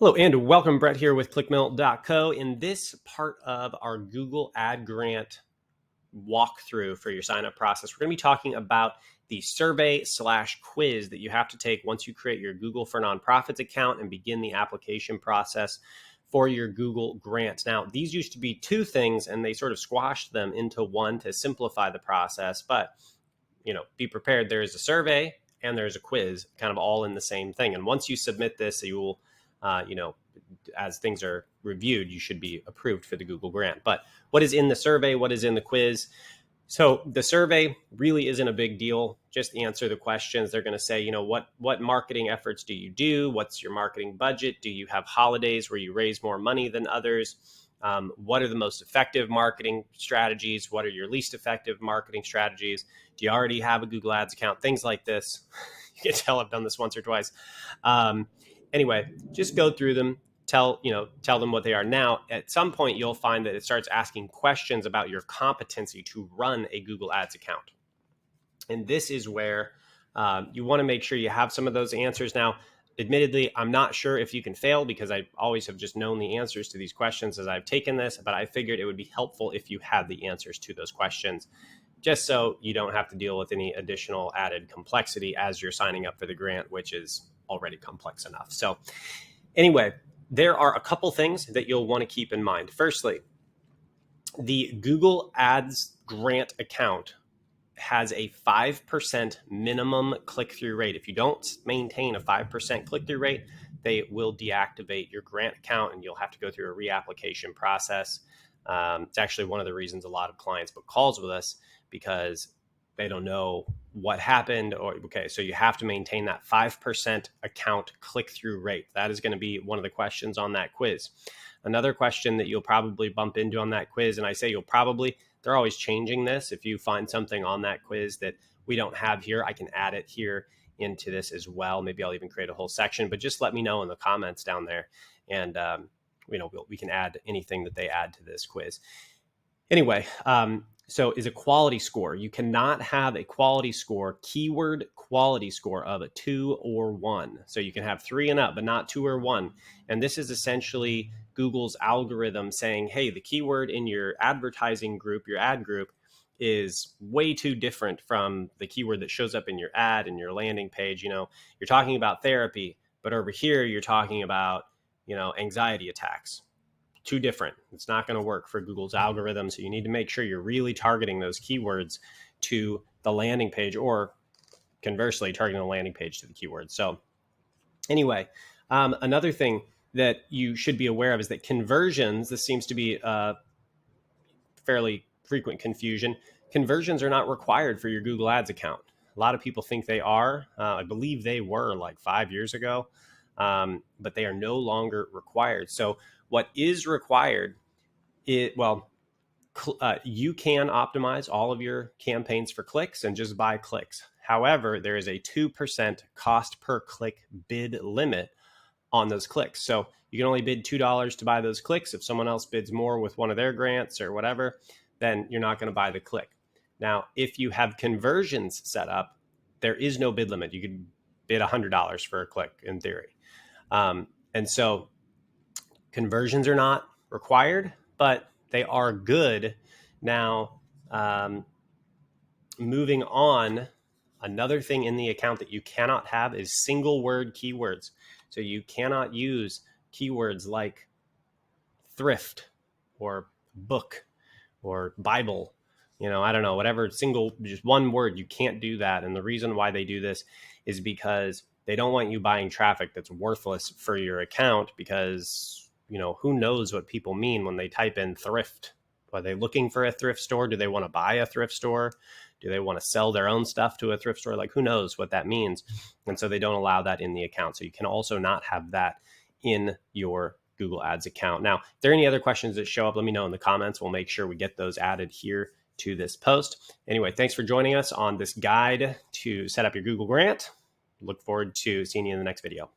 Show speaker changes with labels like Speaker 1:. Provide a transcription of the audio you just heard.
Speaker 1: Hello and welcome. Brett here with ClickMill.co. In this part of our Google Ad Grant walkthrough for your sign up process, we're going to be talking about the survey/quiz that you have to take once you create your Google for Nonprofits account and begin the application process for your Google grant. Now, these used to be two things and they sort of squashed them into one to simplify the process, but be prepared. There is a survey and there's a quiz, kind of all in the same thing. And once you submit this, you will as things are reviewed, you should be approved for the Google grant. But what is in the survey? What is in the quiz? So the survey really isn't a big deal. Just answer the questions. They're going to say, what marketing efforts do you do? What's your marketing budget? Do you have holidays where you raise more money than others? What are the most effective marketing strategies? What are your least effective marketing strategies? Do you already have a Google Ads account? Things like this. You can tell I've done this once or twice. Anyway, just go through them, tell them what they are. Now, at some point, you'll find that it starts asking questions about your competency to run a Google Ads account. And this is where you want to make sure you have some of those answers. Now, admittedly, I'm not sure if you can fail because I always have just known the answers to these questions as I've taken this, but I figured it would be helpful if you had the answers to those questions, just so you don't have to deal with any additional added complexity as you're signing up for the grant, which is already complex enough. So anyway, there are a couple things that you'll want to keep in mind. Firstly, the Google Ads grant account has a 5% minimum click-through rate. If you don't maintain a 5% click-through rate, they will deactivate your grant account and you'll have to go through a reapplication process. It's actually one of the reasons a lot of clients book calls with us, because they don't know what happened. So you have to maintain that 5% account click-through rate. That is going to be one of the questions on that quiz. Another question that you'll probably bump into on that quiz, and I say they're always changing this. If you find something on that quiz that we don't have here, I can add it here into this as well. Maybe I'll even create a whole section, but just let me know in the comments down there. And, we can add anything that they add to this quiz. Anyway, so is a quality score. You cannot have a quality score, keyword quality score of a 2 or 1. So you can have 3 and up, but not 2 or 1. And this is essentially Google's algorithm saying, hey, the keyword in your advertising group, your ad group, is way too different from the keyword that shows up in your ad and your landing page. You're talking about therapy, but over here you're talking about, anxiety attacks. Too different. It's not going to work for Google's algorithm. So you need to make sure you're really targeting those keywords to the landing page, or conversely, targeting the landing page to the keywords. So anyway, another thing that you should be aware of is that conversions, this seems to be a fairly frequent confusion. Conversions are not required for your Google Ads account. A lot of people think they are. I believe they were like 5 years ago, but they are no longer required. So what is required you can optimize all of your campaigns for clicks and just buy clicks. However, there is a 2% cost per click bid limit on those clicks. So you can only bid $2 to buy those clicks. If someone else bids more with one of their grants or whatever, then you're not going to buy the click. Now, if you have conversions set up, there is no bid limit. You could bid $100 for a click in theory. And so conversions are not required, but they are good. Now, moving on, another thing in the account that you cannot have is single word keywords. So you cannot use keywords like thrift or book or Bible, I don't know, whatever just one word. You can't do that. And the reason why they do this is because they don't want you buying traffic that's worthless for your account, because who knows what people mean when they type in thrift. Are they looking for a thrift store? Do they want to buy a thrift store? Do they want to sell their own stuff to a thrift store? Like, who knows what that means? And so they don't allow that in the account. So you can also not have that in your Google Ads account. Now, if there are any other questions that show up, let me know in the comments. We'll make sure we get those added here to this post. Anyway, thanks for joining us on this guide to set up your Google grant. Look forward to seeing you in the next video.